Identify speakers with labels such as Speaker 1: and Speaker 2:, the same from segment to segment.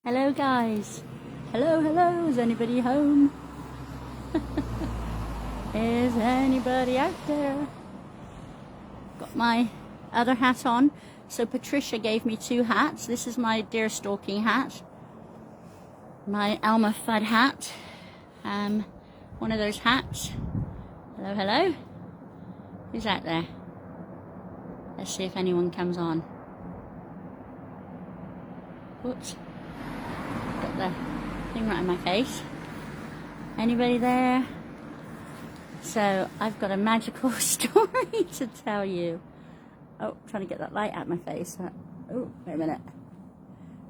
Speaker 1: Hello guys. Hello, is anybody home? Is anybody out there? Got my other hat on. So Patricia gave me two hats. This is my deer stalking hat. My Elmer Fudd hat. One of those hats. Hello. Who's out there? Let's see if anyone comes on. Whoops. Got the thing right in my face. Anybody there? So I've got a magical story to tell you. Oh, trying to get that light out my face. Oh, wait a minute.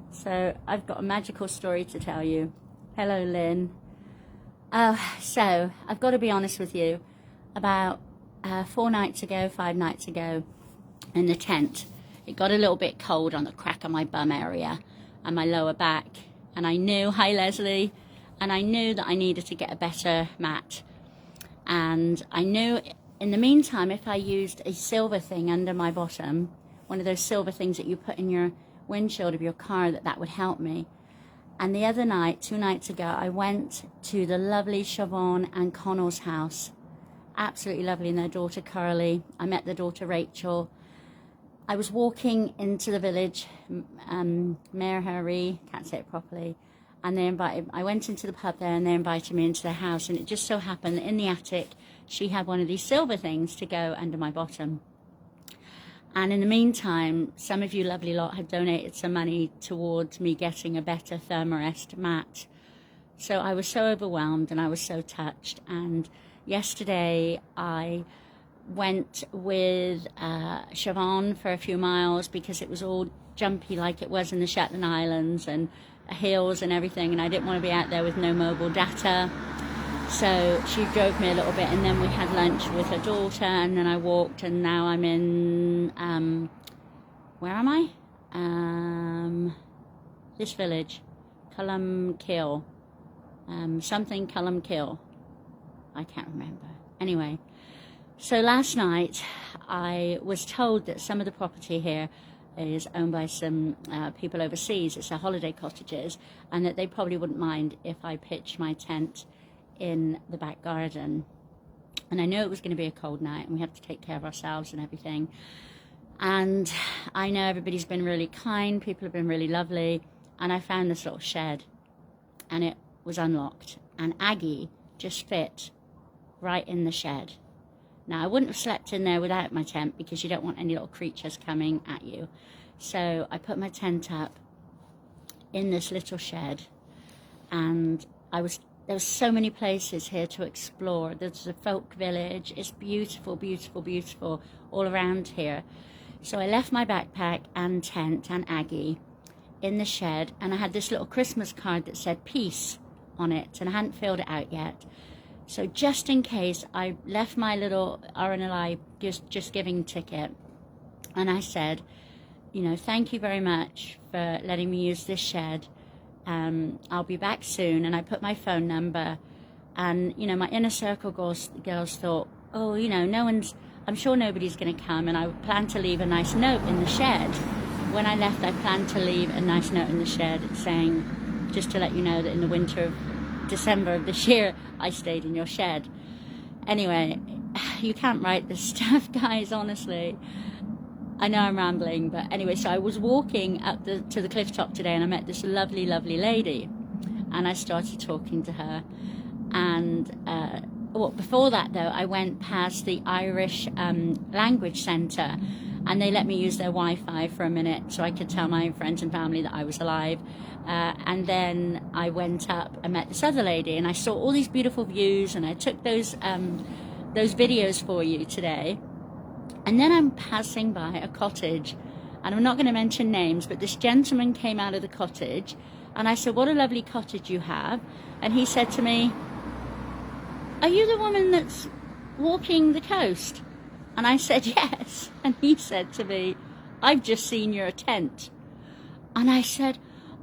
Speaker 1: So I've got a magical story to tell you. Hello, Lynn. So I've got to be honest with you. About 5 nights ago, in the tent, it got a little bit cold on the crack of my bum area and my lower back. And I knew, hi Leslie, and I knew that I needed to get a better mat. And I knew in the meantime, if I used a silver thing under my bottom, one of those silver things that you put in your windshield of your car, that would help me. And the other night, 2 nights ago, I went to the lovely Siobhan and Connell's house. Absolutely lovely, and their daughter Curly. I met their daughter Rachel. I was walking into the village, Mayor Harry, can't say it properly, and I went into the pub there and they invited me into their house, and it just so happened that in the attic she had one of these silver things to go under my bottom. And in the meantime, some of you lovely lot had donated some money towards me getting a better Thermarest mat. So I was so overwhelmed and I was so touched, and yesterday I went with Siobhan for a few miles because it was all jumpy like it was in the Shetland Islands and hills and everything, and I didn't want to be out there with no mobile data. So she drove me a little bit, and then we had lunch with her daughter, and then I walked, and now I'm in where am I? This village, Glencolumbkille, something Glencolumbkille, I can't remember. Anyway, so last night I was told that some of the property here is owned by some people overseas. It's a holiday cottages, and that they probably wouldn't mind if I pitched my tent in the back garden. And I knew it was going to be a cold night and we have to take care of ourselves and everything. And I know everybody's been really kind, people have been really lovely, and I found this little shed and it was unlocked, and Aggie just fit right in the shed. Now, I wouldn't have slept in there without my tent because you don't want any little creatures coming at you. So I put my tent up in this little shed, and there were so many places here to explore. There's a folk village. It's beautiful, beautiful, beautiful all around here. So I left my backpack and tent and Aggie in the shed, and I had this little Christmas card that said peace on it, and I hadn't filled it out yet. So just in case, I left my little RNLI just giving ticket, and I said, thank you very much for letting me use this shed. I'll be back soon. And I put my phone number, and my inner circle girls thought, oh, I'm sure nobody's going to come, and I plan to leave a nice note in the shed. When I left, I planned to leave a nice note in the shed saying, just to let you know that in the winter of December of this year, I stayed in your shed. Anyway, you can't write this stuff, guys, honestly. I know I'm rambling, but anyway, so I was walking up to the cliff top today, and I met this lovely, lovely lady, and I started talking to her. And before that, though, I went past the Irish Language Centre, and they let me use their Wi-Fi for a minute so I could tell my friends and family that I was alive. And then I went up and met this other lady, and I saw all these beautiful views, and I took those videos for you today. And then I'm passing by a cottage, and I'm not going to mention names, but this gentleman came out of the cottage, and I said, what a lovely cottage you have. And he said to me, are you the woman that's walking the coast? And I said, yes. And he said to me, I've just seen your tent. And I said,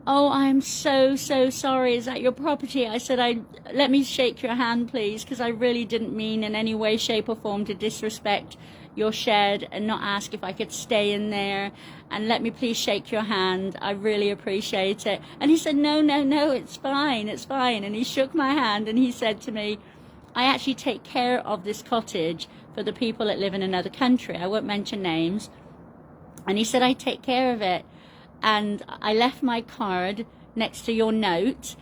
Speaker 1: oh, I'm so sorry. Is that your property? I said, let me shake your hand, please, because I really didn't mean in any way, shape or form to disrespect your shed and not ask if I could stay in there and let me please shake your hand. I really appreciate it. And he said, no, no, no, it's fine, it's fine. And he shook my hand and he said to me, I actually take care of this cottage for the people that live in another country. I won't mention names. And he said, I take care of it. And I left my card next to your note,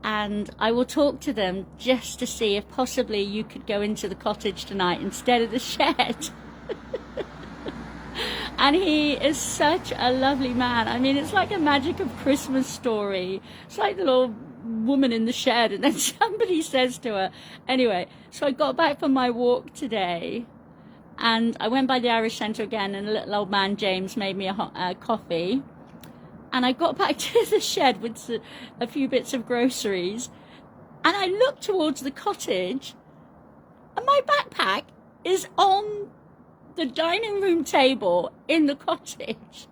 Speaker 1: and I will talk to them just to see if possibly you could go into the cottage tonight instead of the shed. And he is such a lovely man. I mean, it's like a magic of Christmas story. It's like the little woman in the shed, and then somebody says to her. Anyway, so I got back from my walk today, and I went by the Irish Centre again, and a little old man, James, made me a coffee. And I got back to the shed with a few bits of groceries, and I looked towards the cottage, and my backpack is on the dining room table in the cottage.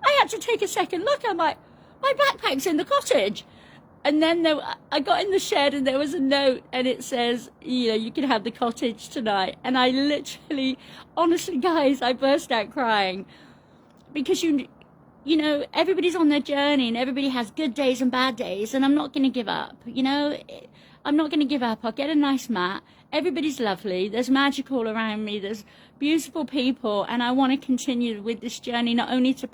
Speaker 1: I had to take a second look. I'm like, my backpack's in the cottage. And then I got in the shed, and there was a note, and it says, you know, you can have the cottage tonight. And I literally, honestly, guys, I burst out crying, because you know, everybody's on their journey and everybody has good days and bad days, and I'm not going to give up, you know, I'm not going to give up. I'll get a nice mat. Everybody's lovely. There's magic all around me. There's beautiful people, and I want to continue with this journey, not only to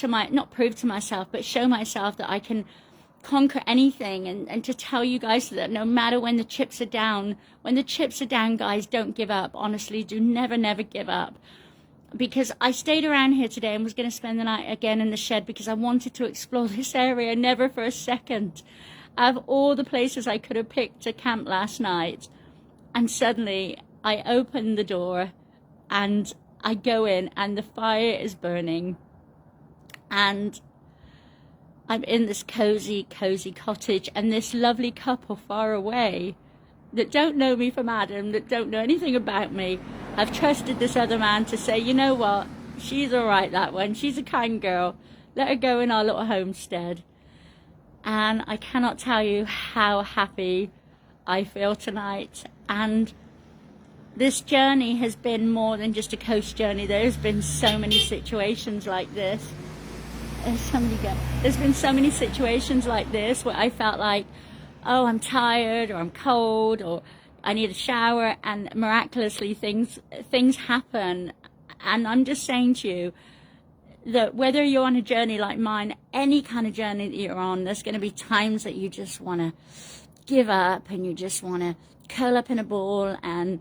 Speaker 1: not prove to myself, but show myself that I can conquer anything, and to tell you guys that no matter when the chips are down, guys, don't give up. Honestly, do never give up. Because I stayed around here today and was going to spend the night again in the shed because I wanted to explore this area, never for a second. Out of all the places I could have picked to camp last night, and suddenly I open the door and I go in, and the fire is burning, and I'm in this cozy cottage, and this lovely couple far away that don't know me from Adam, that don't know anything about me, have trusted this other man to say, you know what, she's all right, that one, she's a kind girl, let her go in our little homestead. And I cannot tell you how happy I feel tonight. And this journey has been more than just a coast journey. There's been so many situations like this. There's been so many situations like this where I felt like, oh, I'm tired, or I'm cold, or I need a shower, and miraculously things happen. And I'm just saying to you that whether you're on a journey like mine, any kind of journey that you're on, there's going to be times that you just want to give up, and you just want to curl up in a ball, and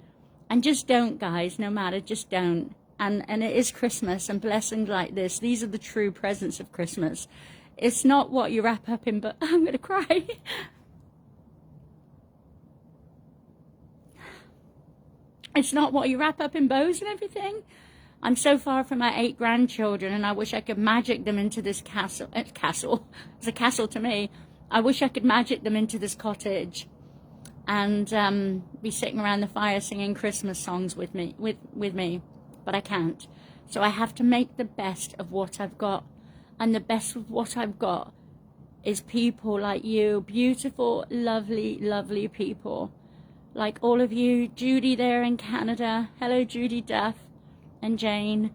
Speaker 1: just don't, guys, no matter, just don't. And it is Christmas, and blessings like this, these are the true presents of Christmas. It's not what you wrap up in, but I'm going to cry. It's not what you wrap up in bows and everything. I'm so far from my 8 grandchildren, and I wish I could magic them into this castle. It's a castle to me. I wish I could magic them into this cottage, and be sitting around the fire singing Christmas songs with me, but I can't. So I have to make the best of what I've got, and the best of what I've got is people like you, beautiful, lovely people. Like all of you, Judy there in Canada. Hello, Judy Duff and Jane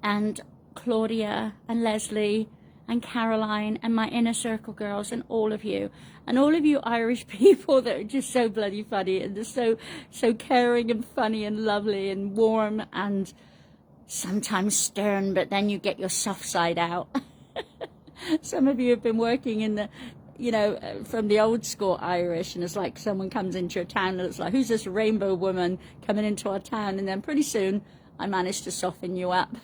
Speaker 1: and Claudia and Leslie and Caroline and my inner circle girls, and all of you. And all of you Irish people that are just so bloody funny, and just so caring and funny and lovely and warm and sometimes stern, but then you get your soft side out. Some of you have been working in the, you know, from the old school Irish, and it's like someone comes into a town and it's like, who's this rainbow woman coming into our town? And then pretty soon I managed to soften you up.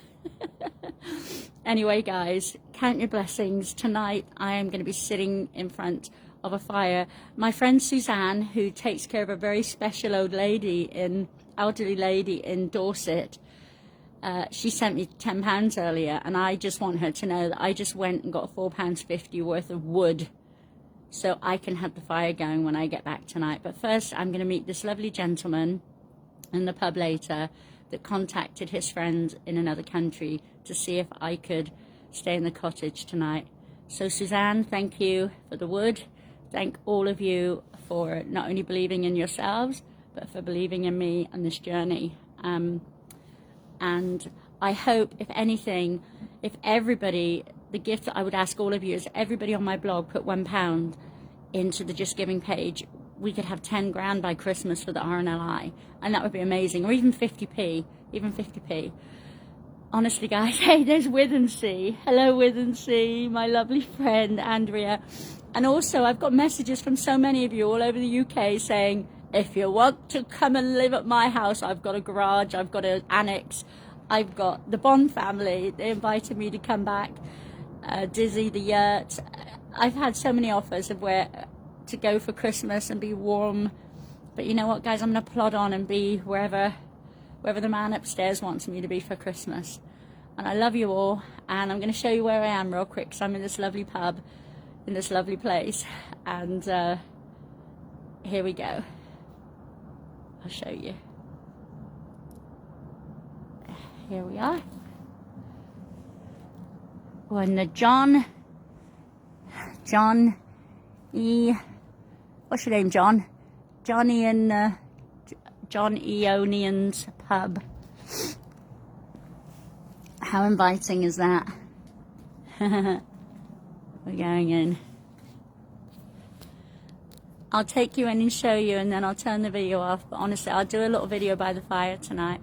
Speaker 1: Anyway, guys, count your blessings. Tonight I am going to be sitting in front of a fire. My friend Suzanne, who takes care of a very special elderly lady in Dorset, she sent me £10 earlier, and I just want her to know that I just went and got £4.50 worth of wood so I can have the fire going when I get back tonight. But first I'm going to meet this lovely gentleman in the pub later that contacted his friends in another country to see if I could stay in the cottage tonight. So Suzanne, thank you for the wood. Thank all of you for not only believing in yourselves, but for believing in me on this journey. And I hope, if anything, if everybody, the gift that I would ask all of you is everybody on my blog put £1 into the Just Giving page. We could have 10 grand by Christmas for the RNLI, and that would be amazing. Or even 50p, even 50p. Honestly, guys, hey, there's Withensea. Hello, Withensea, my lovely friend, Andrea. And also, I've got messages from so many of you all over the UK saying, if you want to come and live at my house, I've got a garage, I've got an annex, I've got the Bond family. They invited me to come back. Dizzy, the yurt. I've had so many offers of where to go for Christmas and be warm. But you know what, guys, I'm going to plod on and be wherever the man upstairs wants me to be for Christmas. And I love you all, and I'm going to show you where I am real quick, because I'm in this lovely pub, in this lovely place, and here we go. I'll show you. Here we are. We're in the John E. What's your name, John? Johnny and John Eonian's pub. How inviting is that? We're going in. I'll take you in and show you, and then I'll turn the video off. But honestly, I'll do a little video by the fire tonight.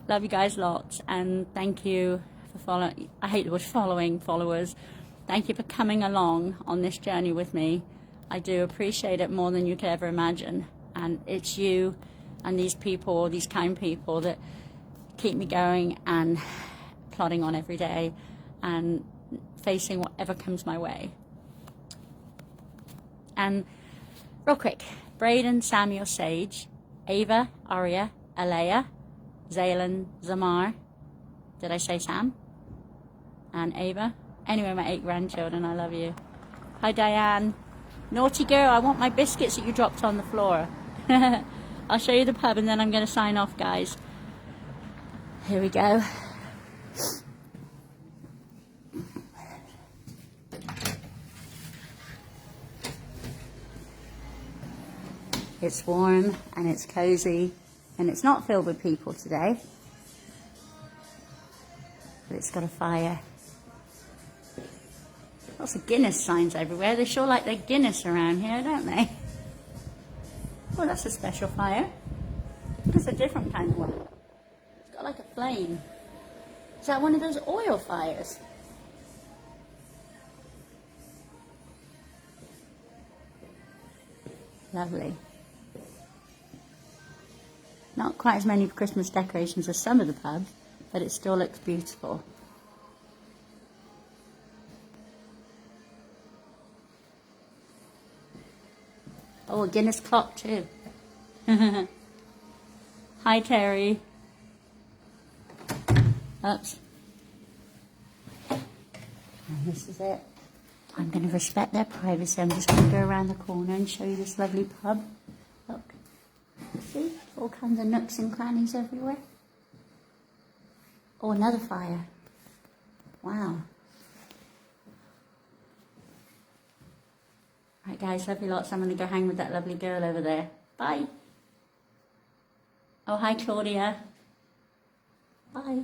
Speaker 1: Love you guys lots, and thank you for following. I hate the word following, followers. Thank you for coming along on this journey with me. I do appreciate it more than you could ever imagine. And it's you and these people, these kind people, that keep me going and plodding on every day and facing whatever comes my way. And real quick, Braden, Samuel, Sage, Ava, Aria, Alea, Zaylan, Zamar. Did I say Sam? And Ava. Anyway, my 8 grandchildren, I love you. Hi, Diane. Naughty girl, I want my biscuits that you dropped on the floor. I'll show you the pub, and then I'm going to sign off, guys. Here we go. It's warm and it's cozy, and it's not filled with people today, but it's got a fire. Lots of Guinness signs everywhere. They sure like their Guinness around here, don't they? Oh, that's a special fire. That's a different kind of one. It's got like a flame. Is that one of those oil fires? Lovely. Not quite as many Christmas decorations as some of the pubs, but it still looks beautiful. Oh, a Guinness clock too. Hi, Terry. Oops. And this is it. I'm going to respect their privacy. I'm just going to go around the corner and show you this lovely pub. Look. See? All kinds of nooks and crannies everywhere. Oh, another fire. Wow. Right, guys, love you lots. I'm going to go hang with that lovely girl over there. Bye. Oh, hi, Claudia. Bye.